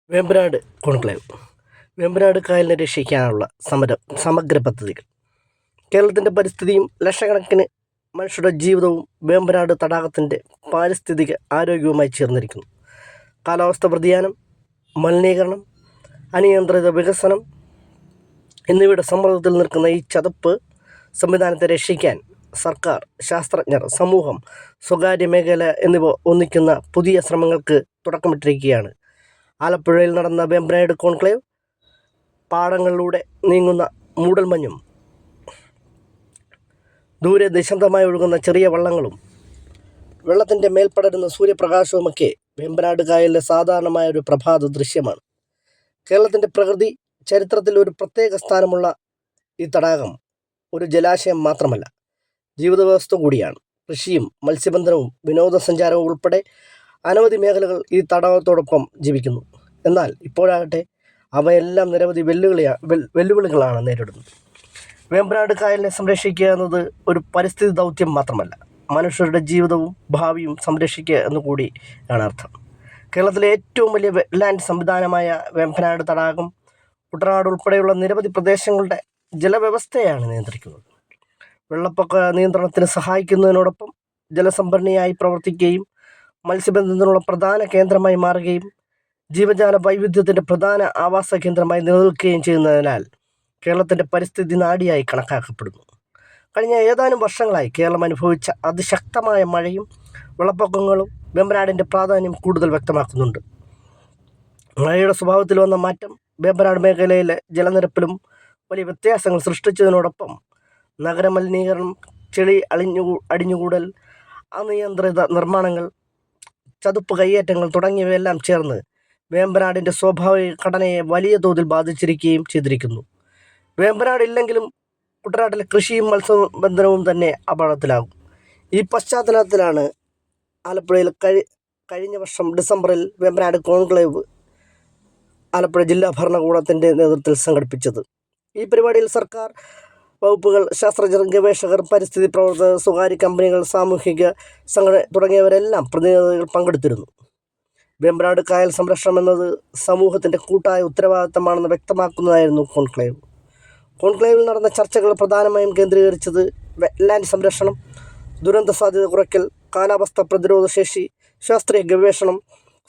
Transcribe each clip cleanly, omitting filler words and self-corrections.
Vembanad conclave. Vembanad കായലിനെ രക്ഷിക്കാനുള്ള സമഗ്ര പദ്ധതികൾ. കേരളത്തിൻ്റെ പരിസ്ഥിതിയും ലക്ഷക്കണക്കിന് മനുഷ്യരുടെ ജീവിതവും വേമ്പനാട് തടാകത്തിൻ്റെ പാരിസ്ഥിതിക ആരോഗ്യവുമായി ചേർന്നിരിക്കുന്നു. കാലാവസ്ഥ വ്യതിയാനം, മലിനീകരണം, അനിയന്ത്രിത വികസനം എന്നിവയുടെ സമ്മർദ്ദത്തിൽ നിൽക്കുന്ന ഈ ചതുപ്പ് സംവിധാനത്തെ രക്ഷിക്കാൻ സർക്കാർ, ശാസ്ത്രജ്ഞർ, സമൂഹം, സ്വകാര്യ മേഖല എന്നിവ ഒന്നിക്കുന്ന പുതിയ ശ്രമങ്ങൾക്ക് തുടക്കമിട്ടിരിക്കുകയാണ്. ആലപ്പുഴയിൽ നടന്ന വേമ്പനാട് കോൺക്ലേവ് പാടങ്ങളിലൂടെ നീങ്ങുന്ന മൂടൽമഞ്ഞും ദൂരെ നിശബ്ദമായി ഒഴുകുന്ന ചെറിയ വള്ളങ്ങളും വെള്ളത്തിൻ്റെ മേൽ പടരുന്ന സൂര്യപ്രകാശവുമൊക്കെ വേമ്പനാട് കായലിലെ സാധാരണമായ ഒരു പ്രഭാത ദൃശ്യമാണ്. കേരളത്തിൻ്റെ പ്രകൃതി ചരിത്രത്തിൽ ഒരു പ്രത്യേക സ്ഥാനമുള്ള ഈ തടാകം ഒരു ജലാശയം മാത്രമല്ല, ജീവിത വ്യവസ്ഥ കൂടിയാണ്. കൃഷിയും മത്സ്യബന്ധനവും വിനോദസഞ്ചാരവും ഉൾപ്പെടെ അനവധി മേഖലകൾ ഈ തടാകത്തോടൊപ്പം ജീവിക്കുന്നു. എന്നാൽ ഇപ്പോഴാകട്ടെ അവയെല്ലാം നിരവധി വെല്ലുവിളികളാണ് നേരിടുന്നത്. വേമ്പനാട് കായലിനെ സംരക്ഷിക്കുക എന്നത് ഒരു പരിസ്ഥിതി ദൗത്യം മാത്രമല്ല, മനുഷ്യരുടെ ജീവിതവും ഭാവിയും സംരക്ഷിക്കുക എന്നുകൂടിയാണ് അർത്ഥം. കേരളത്തിലെ ഏറ്റവും വലിയ വെറ്റ്ലാൻഡ് സംവിധാനമായ വേമ്പനാട് തടാകം കുട്ടനാട് ഉൾപ്പെടെയുള്ള നിരവധി പ്രദേശങ്ങളുടെ ജലവ്യവസ്ഥയാണ് നിയന്ത്രിക്കുന്നത്. വെള്ളപ്പൊക്ക നിയന്ത്രണത്തിന് സഹായിക്കുന്നതിനോടൊപ്പം ജലസംഭരണിയായി പ്രവർത്തിക്കുകയും മത്സ്യബന്ധനത്തിനുള്ള പ്രധാന കേന്ദ്രമായി മാറുകയും ജീവജാല വൈവിധ്യത്തിൻ്റെ പ്രധാന ആവാസ കേന്ദ്രമായി നിലനിൽക്കുകയും ചെയ്യുന്നതിനാൽ കേരളത്തിൻ്റെ പരിസ്ഥിതി നാഡിയായി കണക്കാക്കപ്പെടുന്നു. കഴിഞ്ഞ ഏതാനും വർഷങ്ങളായി കേരളം അനുഭവിച്ച അതിശക്തമായ മഴയും വെള്ളപ്പൊക്കങ്ങളും വേമ്പനാടിൻ്റെ പ്രാധാന്യം കൂടുതൽ വ്യക്തമാക്കുന്നുണ്ട്. മഴയുടെ സ്വഭാവത്തിൽ വന്ന മാറ്റം വേമ്പനാട് മേഖലയിലെ ജലനിരപ്പിലും വലിയ വ്യത്യാസങ്ങൾ സൃഷ്ടിച്ചതിനോടൊപ്പം നഗരമലിനീകരണം, ചെളി അടിഞ്ഞുകൂടൽ, അനിയന്ത്രിത നിർമ്മാണങ്ങൾ, ചതുപ്പ് കയ്യേറ്റങ്ങൾ തുടങ്ങിയവയെല്ലാം ചേർന്ന് വേമ്പനാടിൻ്റെ സ്വാഭാവിക ഘടനയെ വലിയ തോതിൽ ബാധിച്ചിരിക്കുകയും ചെയ്തിരിക്കുന്നു. വേമ്പനാട് ഇല്ലെങ്കിലും കുട്ടനാട്ടിലെ കൃഷിയും മത്സ്യബന്ധനവും തന്നെ അപകടത്തിലാകും. ഈ പശ്ചാത്തലത്തിലാണ് ആലപ്പുഴയിൽ കഴിഞ്ഞ വർഷം ഡിസംബറിൽ വേമ്പനാട് കോൺക്ലേവ് ആലപ്പുഴ ജില്ലാ ഭരണകൂടത്തിൻ്റെ നേതൃത്വത്തിൽ സംഘടിപ്പിച്ചത്. ഈ പരിപാടിയിൽ സർക്കാർ വകുപ്പുകൾ, ശാസ്ത്രജ്ഞർ, ഗവേഷകർ, പരിസ്ഥിതി പ്രവർത്തകർ, സ്വകാര്യ കമ്പനികൾ, സാമൂഹിക സംഘടന തുടങ്ങിയവരെല്ലാം പ്രതിനിധികൾ പങ്കെടുത്തിരുന്നു. വേമ്പനാട് കായൽ സംരക്ഷണം എന്നത് സമൂഹത്തിൻ്റെ കൂട്ടായ ഉത്തരവാദിത്തമാണെന്ന് വ്യക്തമാക്കുന്നതായിരുന്നു കോൺക്ലേവ്. കോൺക്ലേവിൽ നടന്ന ചർച്ചകൾ പ്രധാനമായും കേന്ദ്രീകരിച്ചത് വെറ്റ്ലാൻഡ് സംരക്ഷണം, ദുരന്ത സാധ്യത കുറയ്ക്കൽ, കാലാവസ്ഥ പ്രതിരോധ ശേഷി, ശാസ്ത്രീയ ഗവേഷണം,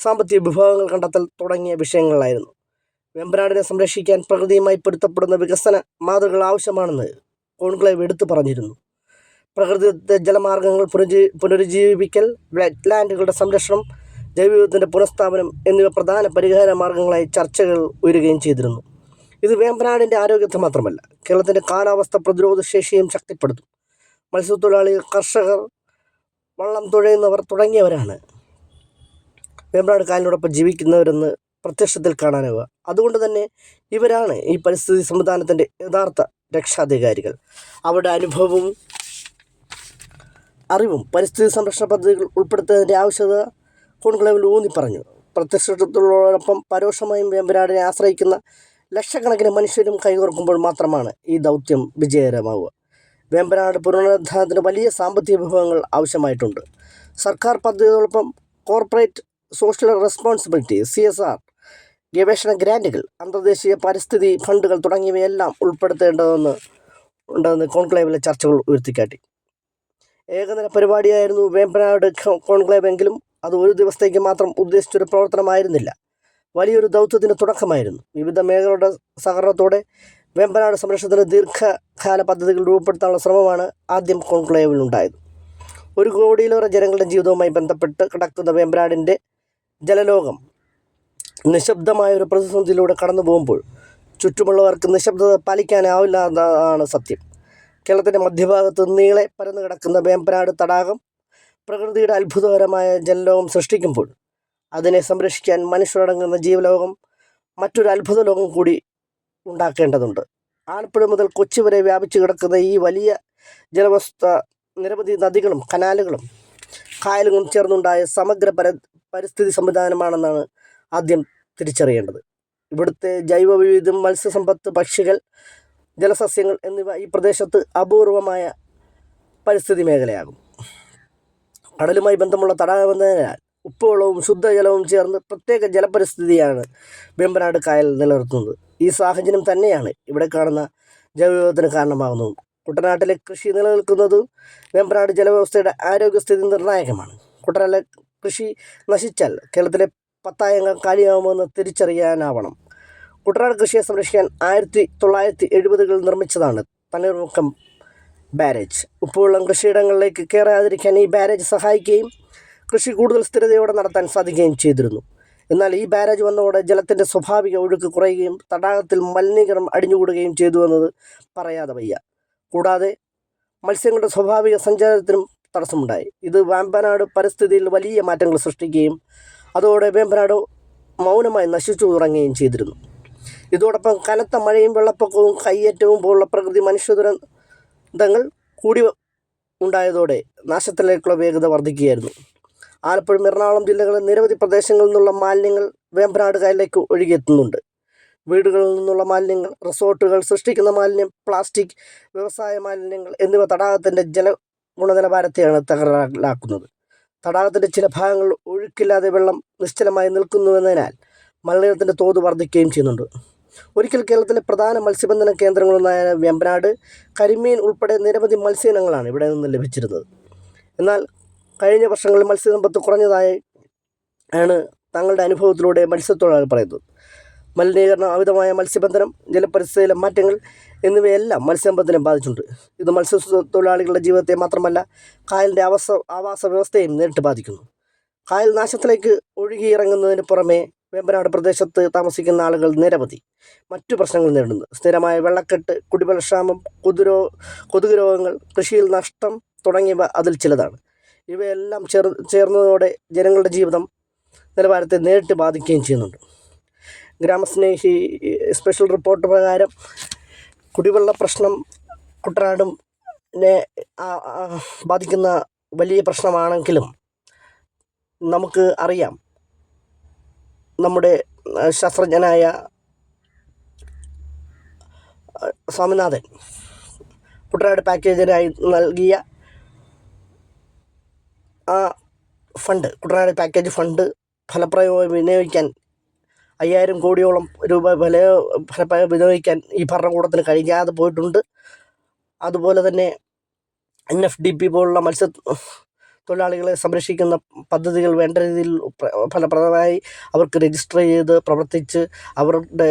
സാമ്പത്തിക വിഭവങ്ങൾ കണ്ടെത്തൽ തുടങ്ങിയ വിഷയങ്ങളിലായിരുന്നു. വേമ്പനാടിനെ സംരക്ഷിക്കാൻ പ്രകൃതിയുമായി പൊരുത്തപ്പെടുന്ന വികസന മാതൃകകൾ ആവശ്യമാണെന്ന് കോൺക്ലേവ് എടുത്തു പറഞ്ഞിരുന്നു. പ്രകൃതിദത്ത ജലമാർഗ്ഗങ്ങൾ പുനരുജ്ജീവിപ്പിക്കൽ, വെറ്റ്ലാൻഡുകളുടെ സംരക്ഷണം, ജൈവവൈവിധ്യത്തിൻ്റെ പുനഃസ്ഥാപനം എന്നിവ പ്രധാന പരിഹാര മാർഗങ്ങളായി ചർച്ചകൾ ഉയരുകയും ചെയ്തിരുന്നു. ഇത് വേമ്പനാടിൻ്റെ ആരോഗ്യത്തെ മാത്രമല്ല, കേരളത്തിൻ്റെ കാലാവസ്ഥ പ്രതിരോധ ശേഷിയും ശക്തിപ്പെടുത്തും. മത്സ്യത്തൊഴിലാളികൾ, കർഷകർ, വള്ളം തുഴയുന്നവർ തുടങ്ങിയവരാണ് വേമ്പനാട് കായലിനോടൊപ്പം ജീവിക്കുന്നവരെന്ന് പ്രത്യക്ഷത്തിൽ കാണാനാവുക. അതുകൊണ്ട് തന്നെ ഇവരാണ് ഈ പരിസ്ഥിതി സംവിധാനത്തിൻ്റെ യഥാർത്ഥ രക്ഷാധികാരികൾ. അവരുടെ അനുഭവവും അറിവും പരിസ്ഥിതി സംരക്ഷണ പദ്ധതികൾ ഉൾപ്പെടുത്തുന്നതിൻ്റെ ആവശ്യകത കോൺക്ലേവിൽ ഊന്നി പറഞ്ഞു. പ്രത്യക്ഷത്തോടൊപ്പം പരോക്ഷമായും വേമ്പനാടിനെ ആശ്രയിക്കുന്ന ലക്ഷക്കണക്കിന് മനുഷ്യരും കൈകോർക്കുമ്പോൾ മാത്രമാണ് ഈ ദൗത്യം വിജയകരമാവുക. വേമ്പനാട് പുനരുദ്ധാരണത്തിന് വലിയ സാമ്പത്തിക വിഭവങ്ങൾ ആവശ്യമായിട്ടുണ്ട്. സർക്കാർ പദ്ധതികളോടൊപ്പം കോർപ്പറേറ്റ് സോഷ്യൽ റെസ്പോൺസിബിലിറ്റി (CSR), ഗവേഷണ ഗ്രാൻറ്റുകൾ, അന്തർദേശീയ പരിസ്ഥിതി ഫണ്ടുകൾ തുടങ്ങിയവയെല്ലാം ഉണ്ടെന്ന് കോൺക്ലേവിലെ ചർച്ചകൾ ഉയർത്തിക്കാട്ടി. ഏകദിന പരിപാടിയായിരുന്നു വേമ്പനാട് കോൺക്ലേവ് എങ്കിലും അത് ഒരു ദിവസത്തേക്ക് മാത്രം ഉദ്ദേശിച്ചൊരു പ്രവർത്തനമായിരുന്നില്ല, വലിയൊരു ദൗത്യത്തിന് തുടക്കമായിരുന്നു. വിവിധ മേഖലകളുടെ സഹകരണത്തോടെ വേമ്പനാട് സംരക്ഷണത്തിന് ദീർഘകാല പദ്ധതികൾ രൂപപ്പെടുത്താനുള്ള ശ്രമമാണ് ആദ്യം കോൺക്ലേവിലുണ്ടായത്. 1 കോടിയിലേറെ ജനങ്ങളുടെ ജീവിതവുമായി ബന്ധപ്പെട്ട് കിടക്കുന്ന വേമ്പനാടിൻ്റെ ജലലോകം നിശബ്ദമായൊരു പ്രതിസന്ധിയിലൂടെ കടന്നു പോകുമ്പോൾ ചുറ്റുമുള്ളവർക്ക് നിശബ്ദത പാലിക്കാനാവില്ല എന്നതാണ് സത്യം. കേരളത്തിൻ്റെ മധ്യഭാഗത്ത് നീളെ പരന്നു കിടക്കുന്ന വേമ്പനാട് തടാകം പ്രകൃതിയുടെ അത്ഭുതകരമായ ജലലോകം സൃഷ്ടിക്കുമ്പോൾ അതിനെ സംരക്ഷിക്കാൻ മനുഷ്യരടങ്ങുന്ന ജീവലോകം മറ്റൊരു അത്ഭുത ലോകം കൂടി ഉണ്ടാക്കേണ്ടതുണ്ട്. ആലപ്പുഴ മുതൽ കൊച്ചി വരെ വ്യാപിച്ചു കിടക്കുന്ന ഈ വലിയ ജലവസ്ഥ നിരവധി നദികളും കനാലുകളും കായലുകളും ചേർന്നുണ്ടായ സമഗ്ര പരിസ്ഥിതി സംവിധാനമാണെന്നാണ് ആദ്യം തിരിച്ചറിയേണ്ടത്. ഇവിടുത്തെ ജൈവവൈവിധ്യം, മത്സ്യസമ്പത്ത്, പക്ഷികൾ, ജലസസ്യങ്ങൾ എന്നിവ ഈ പ്രദേശത്ത് അപൂർവമായ പരിസ്ഥിതി മേഖലയാകും. കടലുമായി ബന്ധമുള്ള തടാകമെന്നതിനാൽ ഉപ്പുവെള്ളവും ശുദ്ധജലവും ചേർന്ന് പ്രത്യേക ജലപരിസ്ഥിതിയാണ് വേമ്പനാട് കായൽ നിലനിർത്തുന്നത്. ഈ സാഹചര്യം തന്നെയാണ് ഇവിടെ കാണുന്ന ജൈവവിധത്തിന് കാരണമാകുന്നതും. കുട്ടനാട്ടിലെ കൃഷി നിലനിൽക്കുന്നതും വേമ്പനാട് ജലവ്യവസ്ഥയുടെ ആരോഗ്യസ്ഥിതി നിർണായകമാണ്. കുട്ടനാട്ടിലെ കൃഷി നശിച്ചാൽ കേരളത്തിലെ 10 അംഗം കാലിയാവുമെന്ന് തിരിച്ചറിയാനാവണം. കുട്ടനാട് കൃഷിയെ സംരക്ഷിക്കാൻ 1970കളിൽ നിർമ്മിച്ചതാണ് തണ്ണീർമുക്കം ബാരേജ്. ഉപ്പുവെള്ളം കൃഷിയിടങ്ങളിലേക്ക് കയറാതിരിക്കാൻ ഈ ബാരേജ് സഹായിക്കുകയും കൃഷി കൂടുതൽ സ്ഥിരതയോടെ നടത്താൻ സാധിക്കുകയും ചെയ്തിരുന്നു. എന്നാൽ ഈ ബാരേജ് വന്നതോടെ ജലത്തിൻ്റെ സ്വാഭാവിക ഒഴുക്ക് കുറയുകയും തടാകത്തിൽ മലിനീകരണം അടിഞ്ഞുകൂടുകയും ചെയ്തുവെന്നത് പറയാതെ വയ്യ. കൂടാതെ മത്സ്യങ്ങളുടെ സ്വാഭാവിക സഞ്ചാരത്തിനും തടസ്സമുണ്ടായി. ഇത് വേമ്പനാട് പരിസ്ഥിതിയിൽ വലിയ മാറ്റങ്ങൾ സൃഷ്ടിക്കുകയും അതോടെ വേമ്പനാട് മൗനമായി നശിച്ചു തുടങ്ങുകയും ചെയ്തിരുന്നു. ഇതോടൊപ്പം കനത്ത മഴയും വെള്ളപ്പൊക്കവും കയ്യേറ്റവും പോലുള്ള പ്രകൃതി മനുഷ്യ ദുരന്തങ്ങൾ കൂടി ഉണ്ടായതോടെ നാശത്തിലേക്കുള്ള വേഗത വർദ്ധിക്കുകയായിരുന്നു. ആലപ്പുഴ എറണാകുളം ജില്ലകളിലെ നിരവധി പ്രദേശങ്ങളിൽ നിന്നുള്ള മാലിന്യങ്ങൾ വേമ്പനാട് കായലിലേക്ക് ഒഴുകിയെത്തുന്നുണ്ട്. വീടുകളിൽ നിന്നുള്ള മാലിന്യങ്ങൾ, റിസോർട്ടുകൾ സൃഷ്ടിക്കുന്ന മാലിന്യം, പ്ലാസ്റ്റിക്, വ്യവസായ മാലിന്യങ്ങൾ എന്നിവ തടാകത്തിൻ്റെ ഗുണനിലവാരത്തെയാണ് തകരാറിലാക്കുന്നത്. തടാകത്തിൻ്റെ ചില ഭാഗങ്ങൾ ഒഴുക്കില്ലാതെ വെള്ളം നിശ്ചലമായി നിൽക്കുന്നുവെന്നതിനാൽ മലിനീകരണത്തിൻ്റെ തോത് വർദ്ധിക്കുകയും ചെയ്യുന്നുണ്ട്. ഒരിക്കൽ കേരളത്തിലെ പ്രധാന മത്സ്യബന്ധന കേന്ദ്രങ്ങളൊന്നായ വേമ്പനാട് കരിമീൻ ഉൾപ്പെടെ നിരവധി മത്സ്യയിനങ്ങളാണ് ഇവിടെ നിന്ന് ലഭിച്ചിരുന്നത്. എന്നാൽ കഴിഞ്ഞ വർഷങ്ങളിൽ മത്സ്യസമ്പത്ത് കുറഞ്ഞതായി ആണ് തങ്ങളുടെ അനുഭവത്തിലൂടെ മത്സ്യത്തൊഴിലാളികൾ പറയുന്നത്. മലിനീകരണം, അമിതമായ മത്സ്യബന്ധനം, ജലപരിസ്ഥിതിയിലെ മാറ്റങ്ങൾ എന്നിവയെല്ലാം മത്സ്യസമ്പത്തിനെ ബാധിച്ചിട്ടുണ്ട്. ഇത് മത്സ്യത്തൊഴിലാളികളുടെ ജീവിതത്തെ മാത്രമല്ല കായലിൻ്റെ ആവാസ വ്യവസ്ഥയെയും നേരിട്ട് ബാധിക്കുന്നു. കായൽ നാശത്തിലേക്ക് ഒഴുകിയിറങ്ങുന്നതിന് പുറമെ വേമ്പനാട് പ്രദേശത്ത് താമസിക്കുന്ന ആളുകൾ നിരവധി മറ്റു പ്രശ്നങ്ങൾ നേരിടുന്നു. സ്ഥിരമായ വെള്ളക്കെട്ട്, കുടിവെള്ളക്ഷാമം, കൊതുക് രോഗങ്ങൾ, കൃഷിയിൽ നഷ്ടം തുടങ്ങിയവ അതിൽ ചിലതാണ്. ഇവയെല്ലാം ചേർന്നതോടെ ജനങ്ങളുടെ ജീവിതം നിലവാരത്തെ നേരിട്ട് ബാധിക്കുകയും ചെയ്യുന്നുണ്ട്. ഗ്രാമസ്നേഹി സ്പെഷ്യൽ റിപ്പോർട്ട് പ്രകാരം കുടിവെള്ള പ്രശ്നം കുട്ടനാടിനെ ബാധിക്കുന്ന വലിയ പ്രശ്നമാണെങ്കിലും നമുക്ക് അറിയാം, നമ്മുടെ ശാസ്ത്രജ്ഞനായ സ്വാമിനാഥൻ കുട്ടനാട് പാക്കേജിനായി നൽകിയ ആ ഫണ്ട്, കുട്ടനാട് പാക്കേജ് ഫണ്ട് ഫലപ്രദമായി വിനിയോഗിക്കാൻ 5000 കോടിയോളം രൂപ ഫലപ്രദമായി വിനിയോഗിക്കാൻ ഈ ഭരണകൂടത്തിന് കഴിയാതെ പോയിട്ടുണ്ട്. അതുപോലെ തന്നെ NFDP പോലുള്ള തൊഴിലാളികളെ സംരക്ഷിക്കുന്ന പദ്ധതികൾ വേണ്ട രീതിയിൽ ഫലപ്രദമായി അവർക്ക് രജിസ്റ്റർ ചെയ്ത് പ്രവർത്തിച്ച് അവരുടെ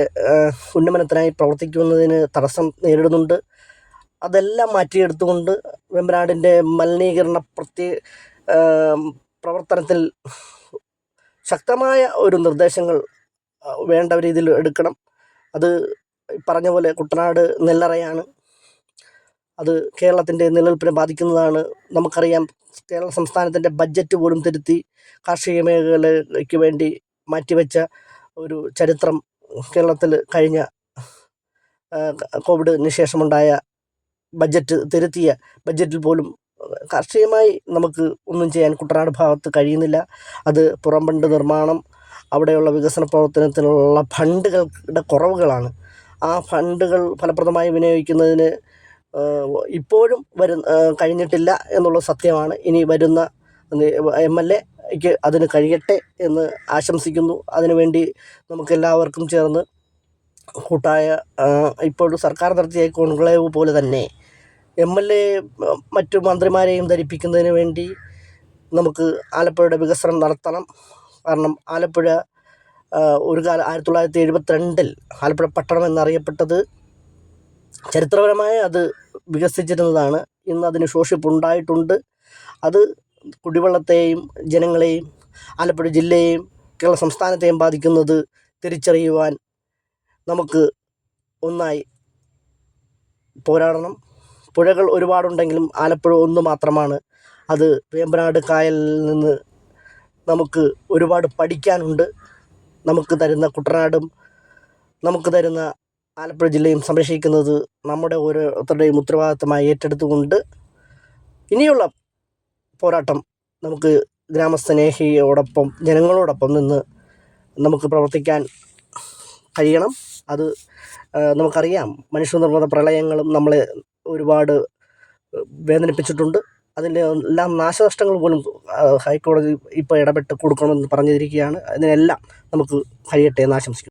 ഉന്നമനത്തിനായി പ്രവർത്തിക്കുന്നതിന് തടസ്സം നേരിടുന്നുണ്ട്. അതെല്ലാം മാറ്റിയെടുത്തുകൊണ്ട് വേമ്പനാടിൻ്റെ മലിനീകരണ പ്രവർത്തനത്തിൽ ശക്തമായ ഒരു നിർദ്ദേശങ്ങൾ വേണ്ട രീതിയിൽ എടുക്കണം. അത് പറഞ്ഞ പോലെ കുട്ടനാട് നെല്ലറയാണ്. അത് കേരളത്തിൻ്റെ നിലനിൽപ്പിനെ ബാധിക്കുന്നതാണ്. നമുക്കറിയാം, കേരള സംസ്ഥാനത്തിൻ്റെ ബഡ്ജറ്റ് പോലും തിരുത്തി കാർഷിക മേഖലയ്ക്ക് വേണ്ടി മാറ്റിവെച്ച ഒരു ചരിത്രം കേരളത്തിൽ കഴിഞ്ഞ കോവിഡിന് ശേഷമുണ്ടായ തിരുത്തിയ ബഡ്ജറ്റിൽ പോലും കാർഷികമായി നമുക്ക് ഒന്നും ചെയ്യാൻ കുട്ടനാട് ഭാഗത്ത് കഴിയുന്നില്ല. അത് പുറംബണ്ട് നിർമ്മാണം, അവിടെയുള്ള വികസന പ്രവർത്തനത്തിനുള്ള ഫണ്ടുകളുടെ കുറവുകളാണ്. ആ ഫണ്ടുകൾ ഫലപ്രദമായി വിനിയോഗിക്കുന്നതിന് ഇപ്പോഴും കഴിഞ്ഞിട്ടില്ല എന്നുള്ള സത്യമാണ്. ഇനി വരുന്ന MLAക്ക് അതിന് കഴിയട്ടെ എന്ന് ആശംസിക്കുന്നു. അതിനുവേണ്ടി നമുക്കെല്ലാവർക്കും ചേർന്ന് ഇപ്പോഴും സർക്കാർ നടത്തിയ കോൺക്ലേവ് പോലെ തന്നെ MLA മറ്റു മന്ത്രിമാരെയും ധരിപ്പിക്കുന്നതിന് വേണ്ടി നമുക്ക് ആലപ്പുഴയുടെ വികസനം നടത്തണം. കാരണം ആലപ്പുഴ ഒരു കാലം 1972 ആലപ്പുഴ പട്ടണം എന്നറിയപ്പെട്ടത് ചരിത്രപരമായി അത് വികസിച്ചിരുന്നതാണ്. ഇന്ന് അതിന് ശോഷിപ്പുണ്ടായിട്ടുണ്ട്. അത് കുടിവെള്ളത്തെയും ജനങ്ങളെയും ആലപ്പുഴ ജില്ലയെയും കേരള സംസ്ഥാനത്തെയും ബാധിക്കുന്നത് തിരിച്ചറിയുവാൻ നമുക്ക് ഒന്നായി പോരാടണം. പുഴകൾ ഒരുപാടുണ്ടെങ്കിലും ആലപ്പുഴ ഒന്ന് മാത്രമാണ്. അത് വേമ്പനാട് കായലിൽ നിന്ന് നമുക്ക് ഒരുപാട് പഠിക്കാനുണ്ട്. നമുക്ക് തരുന്ന കുട്ടനാടും നമുക്ക് തരുന്ന ആലപ്പുഴ ജില്ലയും സംരക്ഷിക്കുന്നത് നമ്മുടെ ഓരോരുത്തരുടെയും ഉത്തരവാദിത്തമായി ഏറ്റെടുത്തുകൊണ്ട് ഇനിയുള്ള പോരാട്ടം നമുക്ക് ഗ്രാമസ്നേഹിയോടൊപ്പം ജനങ്ങളോടൊപ്പം നിന്ന് നമുക്ക് പ്രവർത്തിക്കാൻ കഴിയണം. അത് നമുക്കറിയാം, മനുഷ്യനിർമ്മിത പ്രളയങ്ങളും നമ്മളെ ഒരുപാട് വേദനിപ്പിച്ചിട്ടുണ്ട്. അതിൻ്റെ എല്ലാം നാശനഷ്ടങ്ങൾ പോലും ഹൈക്കോടതി ഇപ്പോൾ ഇടപെട്ട് കൊടുക്കണമെന്ന് പറഞ്ഞിരിക്കുകയാണ്. അതിനെല്ലാം നമുക്ക് കഴിയട്ടെ എന്ന് ആശംസിക്കുന്നു.